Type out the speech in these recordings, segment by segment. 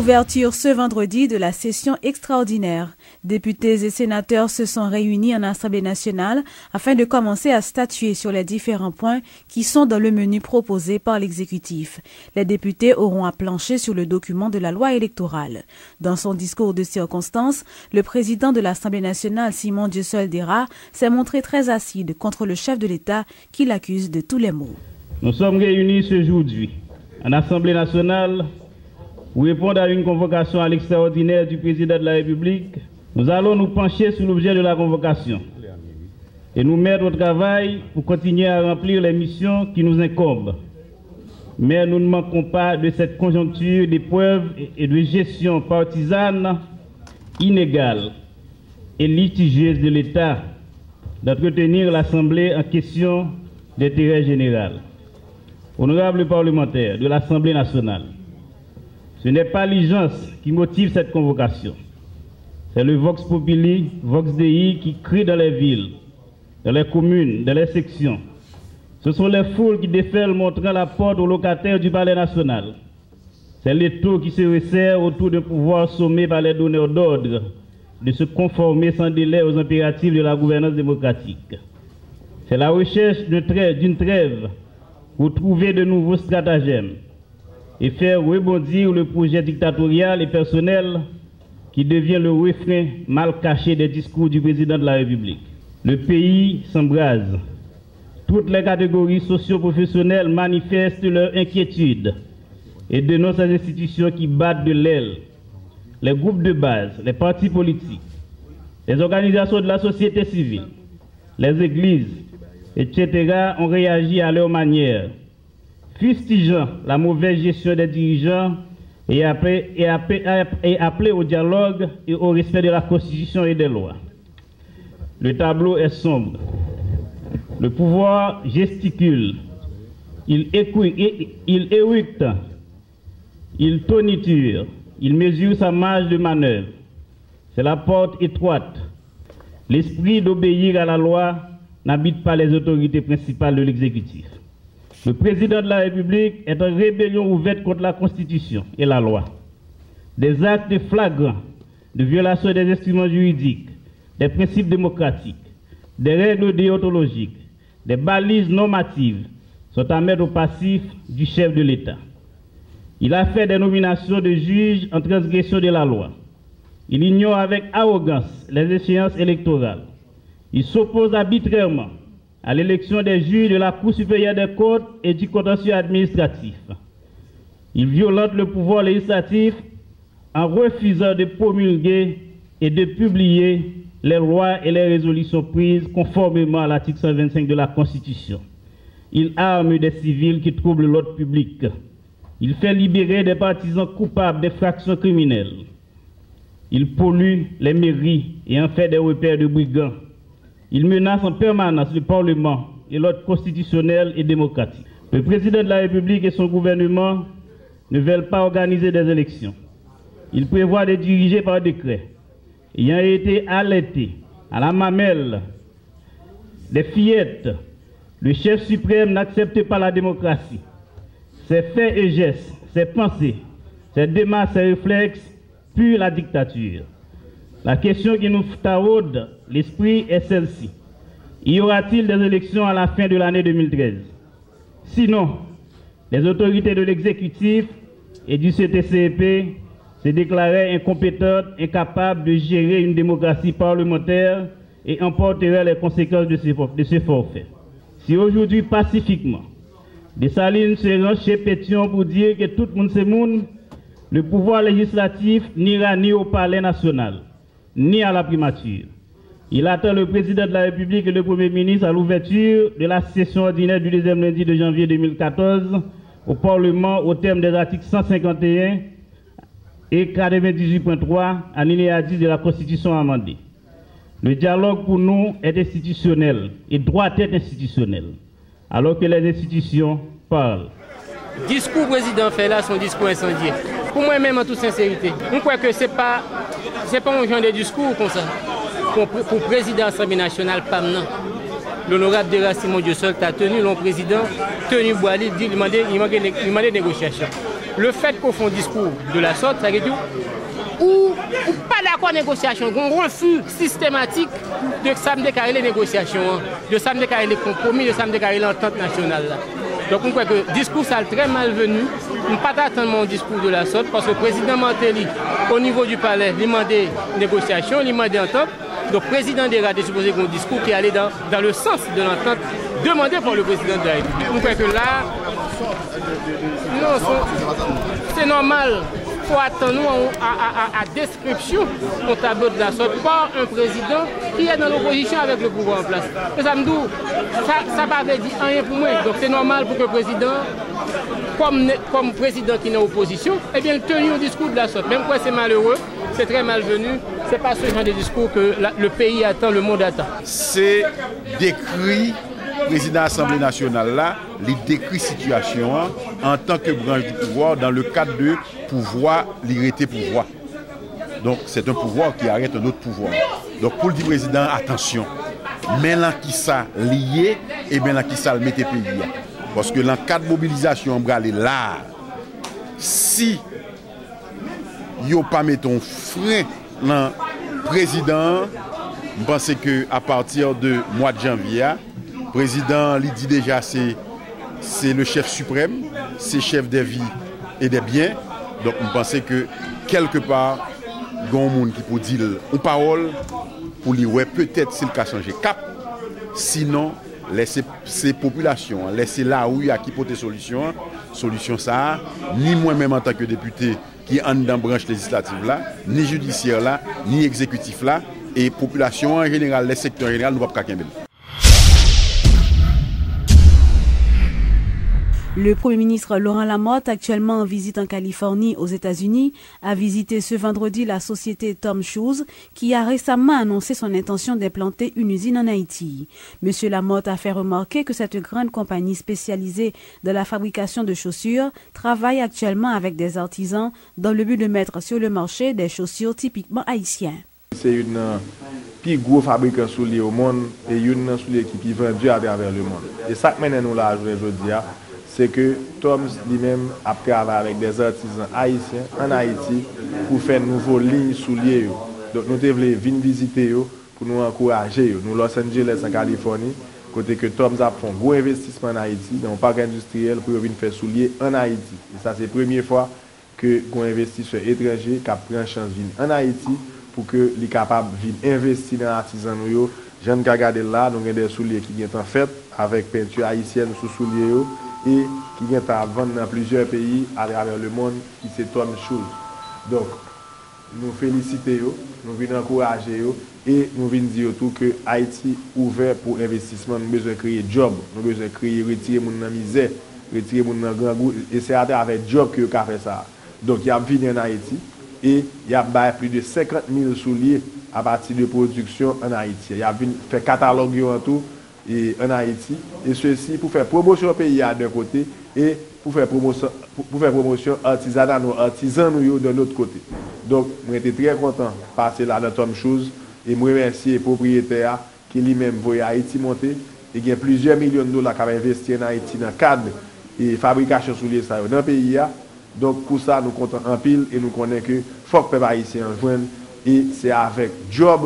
Ouverture ce vendredi de la session extraordinaire. Députés et sénateurs se sont réunis en Assemblée nationale afin de commencer à statuer sur les différents points qui sont dans le menu proposé par l'exécutif. Les députés auront à plancher sur le document de la loi électorale. Dans son discours de circonstance, le président de l'Assemblée nationale, Simon Diossol-Dera, s'est montré très acide contre le chef de l'État qui l'accuse de tous les maux. Nous sommes réunis ce aujourd'hui en Assemblée nationale pour répondre à une convocation à l'extraordinaire du président de la République. Nous allons nous pencher sur l'objet de la convocation et nous mettre au travail pour continuer à remplir les missions qui nous incombent. Mais nous ne manquons pas de cette conjoncture d'épreuves et de gestion partisane inégale et litigieuse de l'État d'entretenir l'Assemblée en question d'intérêt général. Honorables parlementaires de l'Assemblée nationale, ce n'est pas l'urgence qui motive cette convocation. C'est le Vox Populi, Vox Dei qui crie dans les villes, dans les communes, dans les sections. Ce sont les foules qui déferlent montrant la porte aux locataires du Palais national. C'est l'étau qui se resserre autour d'un pouvoir sommé par les donneurs d'ordre de se conformer sans délai aux impératifs de la gouvernance démocratique. C'est la recherche d'une trêve pour trouver de nouveaux stratagèmes et faire rebondir le projet dictatorial et personnel qui devient le refrain mal caché des discours du président de la République. Le pays s'embrase. Toutes les catégories socio-professionnelles manifestent leur inquiétude et dénoncent les institutions qui battent de l'aile. Les groupes de base, les partis politiques, les organisations de la société civile, les églises, etc. ont réagi à leur manière, fustigeant la mauvaise gestion des dirigeants et appelé au dialogue et au respect de la Constitution et des lois. Le tableau est sombre. Le pouvoir gesticule, il éructe, il toniture, il mesure sa marge de manœuvre. C'est la porte étroite. L'esprit d'obéir à la loi n'habite pas les autorités principales de l'exécutif. Le président de la République est en rébellion ouverte contre la Constitution et la loi. Des actes flagrants de violation des instruments juridiques, des principes démocratiques, des règles déontologiques, des balises normatives sont à mettre au passif du chef de l'État. Il a fait des nominations de juges en transgression de la loi. Il ignore avec arrogance les échéances électorales. Il s'oppose arbitrairement à l'élection des juges de la Cour supérieure des comptes et du contentieux administratif. Il violente le pouvoir législatif en refusant de promulguer et de publier les lois et les résolutions prises conformément à l'article 125 de la Constitution. Il arme des civils qui troublent l'ordre public. Il fait libérer des partisans coupables d'infractions criminelles. Il pollue les mairies et en fait des repères de brigands. Il menace en permanence le Parlement et l'ordre constitutionnel et démocratique. Le président de la République et son gouvernement ne veulent pas organiser des élections. Il prévoit de diriger par décret. Ayant été alerté à la mamelle des fillettes, le chef suprême n'accepte pas la démocratie. Ses faits et gestes, ses pensées, ses démarches, ses réflexes puent la dictature. La question qui nous taraude l'esprit est celle-ci. Y aura-t-il des élections à la fin de l'année 2013? Sinon, les autorités de l'exécutif et du CTCEP se déclaraient incompétentes, incapables de gérer une démocratie parlementaire et emporteraient les conséquences de ce forfait. Si aujourd'hui, pacifiquement, Dessalines se rend chez Pétion pour dire que tout le monde c'est monde, le pouvoir législatif n'ira ni au Palais national, ni à la primature. Il attend le président de la République et le Premier ministre à l'ouverture de la session ordinaire du deuxième lundi de janvier 2014 au Parlement au terme des articles 151 et 98.3 alinéa 10 de la Constitution amendée. Le dialogue pour nous est institutionnel et doit être institutionnel, alors que les institutions parlent. Le discours du président fait là son discours incendié. Pour moi-même, en toute sincérité, je crois que ce n'est pas un genre de discours comme ça. Pour le président de l'Assemblée nationale, l'honorable Dera Simon Diossol a tenu, le président tenu Boali, il demandait des négociations. le fait qu'on fait un discours de la sorte, ça veut dire ou pas d'accord négociation, un refus systématique de ça me déclarer les négociations, de ça me déclarer les compromis, de ça me déclarer l'entente nationale. Là. Donc on croit que le discours ça très malvenu. On ne peut pas attendre mon discours de la sorte parce que le président Martelly, au niveau du palais, il demandait négociation, il demandait entente. Donc le président des RAD est supposé un discours qui allait dans le sens de l'entente demandée par le président de la République. On croit que là, non, c'est normal. Il faut attendre à description au tableau de la sorte par un président qui est dans l'opposition avec le pouvoir en place. Et ça me dit, ça va dire rien pour moi. Donc c'est normal pour que le président, comme président qui est en opposition, eh bien, tenir un discours de la sorte. Même quand c'est malheureux, c'est très malvenu. Ce n'est pas ce genre de discours que le pays attend, le monde attend. C'est décrit. Le président de l'Assemblée nationale, là, il décrit la situation en tant que branche du pouvoir dans le cadre de pouvoir, l'irrité pouvoir. Donc, c'est un pouvoir qui arrête un autre pouvoir. Donc, pour le dire président, attention, mais là qui ça lié, et bien là qui ça le mette pays. Parce que dans le cadre de mobilisation, on va aller là. Si il n'y a pas mis un frein dans le président, je pense qu'à partir du mois de janvier, le président lui dit déjà c'est le chef suprême, c'est chef des vies et des biens. Donc on pense que quelque part, il y a un monde qui peut dire une parole pour lui, ouais, peut-être c'est le cas changer cap. Sinon, laisser ces populations, laisser là où il y a qui peut des solutions. Solution ça, ni moi-même en tant que député qui est dans la branche législative là, ni judiciaire là, ni exécutif là, et population en général, les secteurs en général, nous ne pouvons pas qu'un. Le Premier ministre Laurent Lamotte, actuellement en visite en Californie aux États-Unis, a visité ce vendredi la société Tom Shoes qui a récemment annoncé son intention d'implanter une usine en Haïti. Monsieur Lamotte a fait remarquer que cette grande compagnie spécialisée dans la fabrication de chaussures travaille actuellement avec des artisans dans le but de mettre sur le marché des chaussures typiquement haïtiennes. C'est une plus gros fabricant souliers au monde et une souliers qui est vendue à travers le monde. Et ça que nous là aujourd'hui, c'est que Toms lui-même a travaillé avec des artisans haïtiens en Haïti pour faire une nouvelle ligne souliers. Donc nous devons venir visiter pour nous encourager. Nous Los Angeles en Californie, côté que Toms a fait un gros investissement en Haïti dans un parc industriel pour venir faire souliers en Haïti. Et ça c'est la première fois que un investisseur étranger qui a pris une chance de venir en Haïti pour que les capables de investir dans l'artisan. Je ne regarde là, nous avons des souliers qui sont en fait avec peinture haïtienne sous souliers et qui viennent à vendre dans plusieurs pays à travers le monde, qui c'est Tom Shoes. Donc, nous félicitons, nous venons encourager et nous venons dire tout que Haïti est ouvert pour investissement. Nous avons besoin de créer job, nous avons besoin de créer, retirer les gens dans la misère, retirer les gens dans le grand goût, et c'est avec job que nous avons fait ça. Donc, il y a venu en Haïti et il y a plus de 50 000 souliers à partir de production en Haïti. Il y a fait catalogue en tout. Et en Haïti, et ceci pour faire promotion au pays d'un côté et pour faire promotion artisanale, artisans de l'autre côté. Donc, je suis très content de passer là dans Tom Shoes et je remercie le propriétaire qui lui-même voit Haïti monter et il y a plusieurs millions de dollars qui ont investi en Haïti dans le cadre et fabrication souliers dans le pays. Donc, pour ça, nous comptons en pile et nous connaissons que faut que les peuple haïtien joigne et c'est avec job.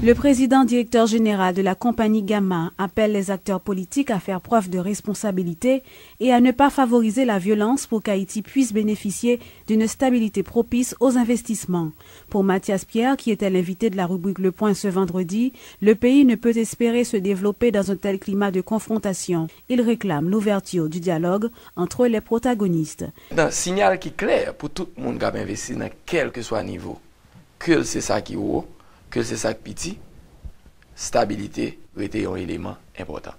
Le président directeur général de la compagnie Gamma appelle les acteurs politiques à faire preuve de responsabilité et à ne pas favoriser la violence pour qu'Haïti puisse bénéficier d'une stabilité propice aux investissements. Pour Mathias Pierre, qui était l'invité de la rubrique Le Point ce vendredi, le pays ne peut espérer se développer dans un tel climat de confrontation. Il réclame l'ouverture du dialogue entre les protagonistes. Un signal qui est clair pour tout le monde qui a investi dans quel que soit niveau, que c'est ça qui est haut, que c'est ça qui petit, stabilité était un élément important.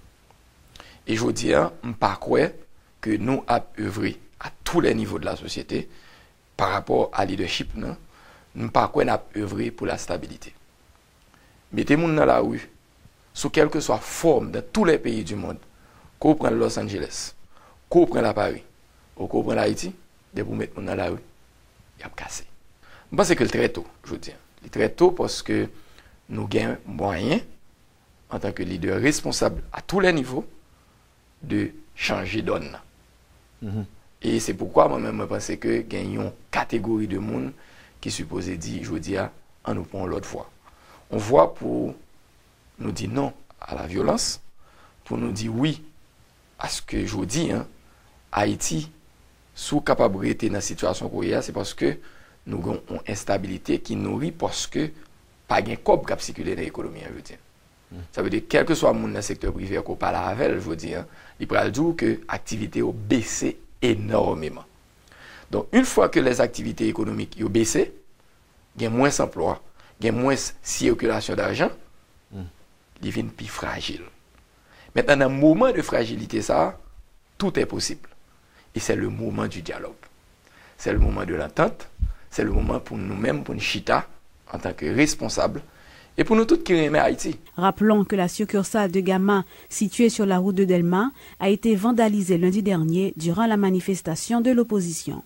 Et je dis, je ne pas croire que nous avons œuvré à tous les niveaux de la société par rapport à leadership, nous ne pas croire qu'on a œuvré pour la stabilité. Mettez-vous dans la rue, sous quelle que soit forme dans tous les pays du monde, qu'on prenne Los Angeles, qu'on prenne la Paris, ou qu'on prenne l'Haïti, de vous mettre dans la rue, il y a cassé. Je pense que c'est très tôt, je veux dire. Très tôt parce que nous avons moyen, en tant que leader responsable à tous les niveaux, de changer donne. Et c'est pourquoi moi-même je pense que gagnons une catégorie de monde qui supposé dire je dis en nous prend l'autre voie. On voit pour nous dire non à la violence, pour nous dire oui à ce que je dis Haïti sous capacité dans la situation qu'on y a, c'est parce que nous avons une instabilité qui nourrit parce que pas de cob qui circuler dans l'économie, je veux dire. Ça veut dire quel que soit le monde dans le secteur privé qu'on parle avec, je veux dire, il peut dire que l'activité a baissé énormément. Donc une fois que les activités économiques ont baissé, il y a moins d'emplois, il y a moins de circulation d'argent, ils deviennent plus fragiles. Maintenant, dans un moment de fragilité, ça, tout est possible. Et c'est le moment du dialogue. C'est le moment de l'entente. C'est le moment pour nous-mêmes, pour nous chita, en tant que responsables, et pour nous tous qui aiment Haïti. Rappelons que la succursale de Gama, située sur la route de Delma, a été vandalisée lundi dernier durant la manifestation de l'opposition.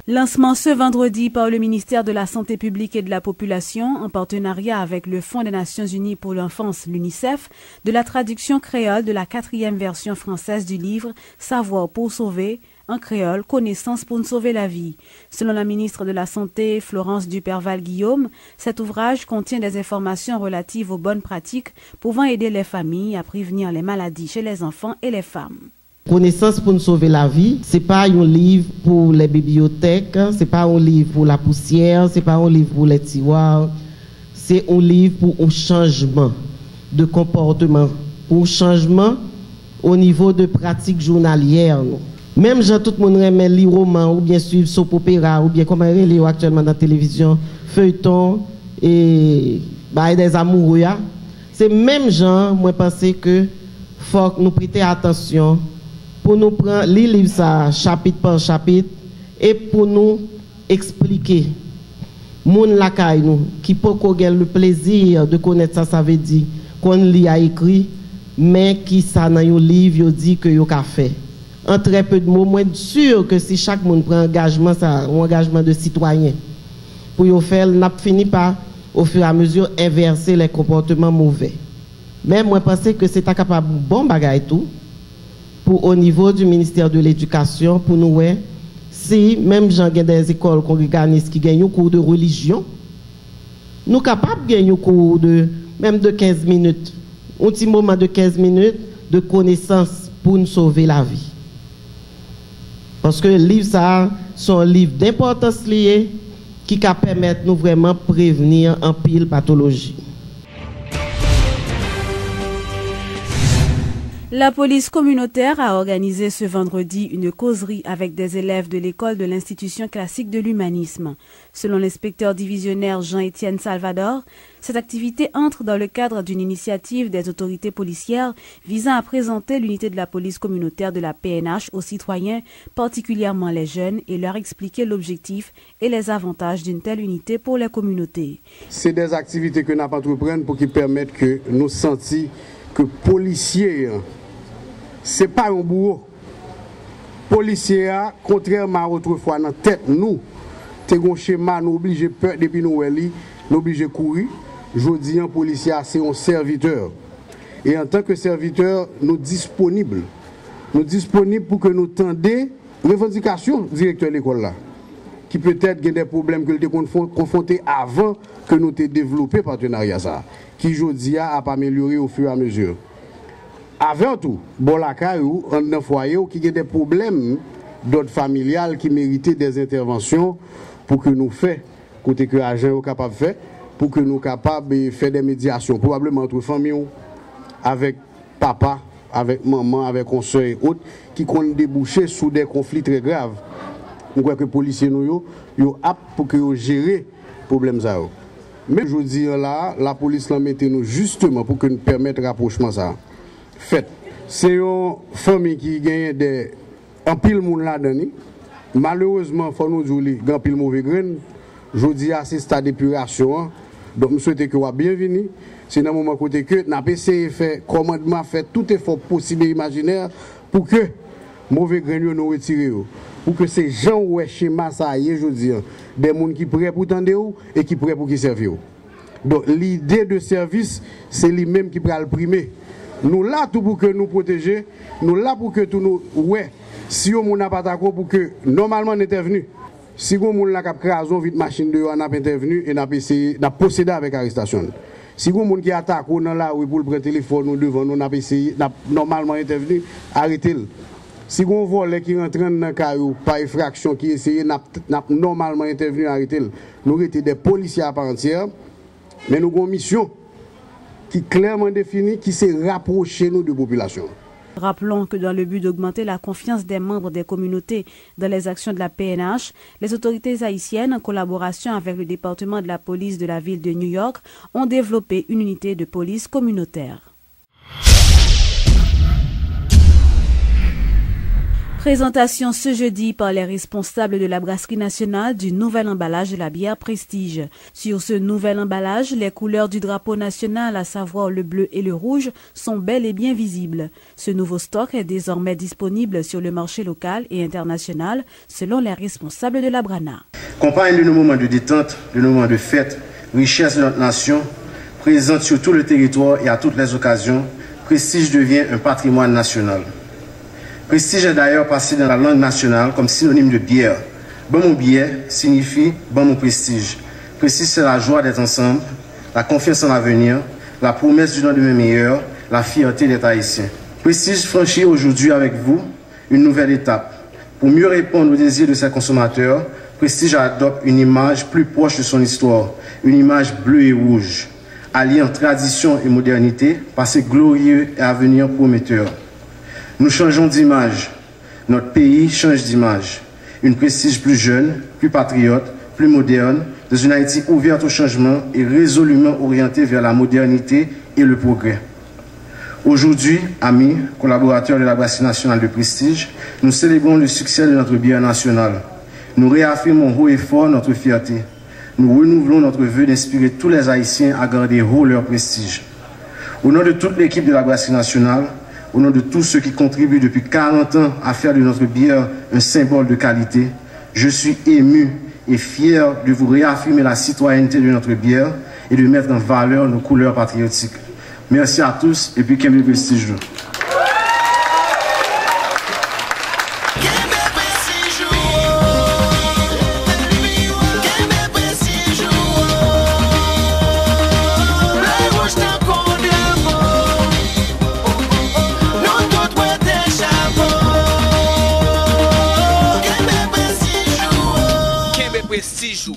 Lancement ce vendredi par le ministère de la Santé publique et de la Population, en partenariat avec le Fonds des Nations Unies pour l'enfance, l'UNICEF, de la traduction créole de la 4e version française du livre « Savoir pour sauver » en créole, connaissance pour nous sauver la vie. Selon la ministre de la Santé, Florence Duperval-Guillaume, cet ouvrage contient des informations relatives aux bonnes pratiques pouvant aider les familles à prévenir les maladies chez les enfants et les femmes. Connaissance pour nous sauver la vie, c'est pas un livre pour les bibliothèques, c'est pas un livre pour la poussière, c'est pas un livre pour les tiroirs, c'est un livre pour un changement de comportement, pour un changement au niveau de pratiques journalières. Même gens tout le monde aime lire romans ou bien suivre soap opéra ou bien comme on lit actuellement dans la télévision, feuilleton et des amoureux. C'est même gens, moi penser que faut que nous prêter attention pour nous prendre les livres ça chapitre par chapitre et pour nous expliquer moun lakay nous qui peut avoir le plaisir de connaître ça veut dire qu'on lit à écrit mais qui ça dans un livre yo dit que yo ka fait en très peu de mots, moi sûr que si chaque monde prend engagement ça un engagement de citoyen pour yo faire n'a fini par au fur et à mesure inverser les comportements mauvais. Mais moi je pense que c'est capable bon bagay tout pour au niveau du ministère de l'Éducation pour nous si même gens des écoles congréganistes qui gagnent un cours de religion nous capables de gagner un cours de même de 15 minutes un petit moment de 15 minutes de connaissance pour nous sauver la vie. Parce que les livres ça sont livres d'importance liée qui permettent nous vraiment prévenir en pile pathologie. La police communautaire a organisé ce vendredi une causerie avec des élèves de l'école de l'institution classique de l'humanisme. Selon l'inspecteur divisionnaire Jean-Étienne Salvador, cette activité entre dans le cadre d'une initiative des autorités policières visant à présenter l'unité de la police communautaire de la PNH aux citoyens, particulièrement les jeunes, et leur expliquer l'objectif et les avantages d'une telle unité pour les communautés. C'est des activités que nous entreprenons pour qui permettent que nous sentions que policiers, c'est pas un bourreau. Policiers, contrairement à autrefois dans la tête, nous, avons un schéma, nous obligés peur depuis nous, nous obligés courir. Je dis un policier, c'est un serviteur. Et en tant que serviteur, nous disponibles. Nous disponibles pour que nous tendions revendications du directeur de l'école là. Qui peut-être a des problèmes que nous avons confrontés avant que nous ayons développé le partenariat ça. Qui aujourd'hui a amélioré au fur et à mesure. Avant tout, bon la caillou, en un foyer qui a des problèmes d'ordre familial qui méritaient des interventions pour que nous fassions, côté que l'agent est capable de faire, pour que nous soyons capables de faire des médiations, probablement entre familles, avec papa, avec maman, avec conseil et autres, qui ont débouché sur des conflits très graves. Nous croyons que les policiers sont aptes pour que gérer les problèmes. Mais je dis là, la police l'a mis nous justement pour que nous permettre le rapprochement ça. Fait, c'est une famille qui gagne des en pile monde là-dedans. Malheureusement, il faut nous dire qu'il y a un pile mauvais grain. Je dis à ce stade d'épuration. Donc, je souhaite que vous bienvenue. C'est dans le moment côté que nous avons essayé de faire commandement, faire tout effort possible et imaginaire pour que mauvais grain nous retire. Pour que ces gens ou schéma ça y est, je dis, des gens qui prêts pour tendre et qui prêts pour qui servent. Donc l'idée de service, c'est lui-même qui va le primer. Nous là tout pour que nous protéger, nous là pour que tout nous... Ouais, si on n'a pas d'accord pour que normalement on était venu. Si on n'a pas crasé vite machine de on a intervenu et on a essayé, on a procédé avec arrestation. Si on qui attaque on là pour le prendre téléphone nous devant nous on a essayé, normalement intervenu, arrêtez-le. Si on voit qui rentre dans le caillou par effraction qui essaye normalement intervenu, arrêtez-le. Nous étions des policiers à part entière, mais nous avons une mission qui est clairement définie, qui s'est rapprocher nous de la population. Rappelons que dans le but d'augmenter la confiance des membres des communautés dans les actions de la PNH, les autorités haïtiennes, en collaboration avec le département de la police de la ville de New York, ont développé une unité de police communautaire. Présentation ce jeudi par les responsables de la brasserie nationale du nouvel emballage de la bière Prestige. Sur ce nouvel emballage, les couleurs du drapeau national, à savoir le bleu et le rouge, sont bel et bien visibles. Ce nouveau stock est désormais disponible sur le marché local et international, selon les responsables de la Brana. Compagne de nos moments de détente, de nos moments de fête, richesse de notre nation, présente sur tout le territoire et à toutes les occasions, Prestige devient un patrimoine national. Prestige est d'ailleurs passé dans la langue nationale comme synonyme de bière. Bon mon bière signifie bon mon prestige. Prestige, c'est la joie d'être ensemble, la confiance en l'avenir, la promesse du lendemain meilleur, la fierté d'être haïtien. Prestige franchit aujourd'hui avec vous une nouvelle étape. Pour mieux répondre aux désirs de ses consommateurs, Prestige adopte une image plus proche de son histoire, une image bleue et rouge, alliant tradition et modernité, passé glorieux et avenir prometteur. Nous changeons d'image. Notre pays change d'image. Une Prestige plus jeune, plus patriote, plus moderne, dans une Haïti ouverte au changement et résolument orientée vers la modernité et le progrès. Aujourd'hui, amis, collaborateurs de la brasserie nationale de Prestige, nous célébrons le succès de notre bière nationale. Nous réaffirmons haut et fort notre fierté. Nous renouvelons notre vœu d'inspirer tous les Haïtiens à garder haut leur prestige. Au nom de toute l'équipe de la brasserie nationale, au nom de tous ceux qui contribuent depuis 40 ans à faire de notre bière un symbole de qualité, je suis ému et fier de vous réaffirmer la citoyenneté de notre bière et de mettre en valeur nos couleurs patriotiques. Merci à tous et puis qu'aimez Prestige. Prestige.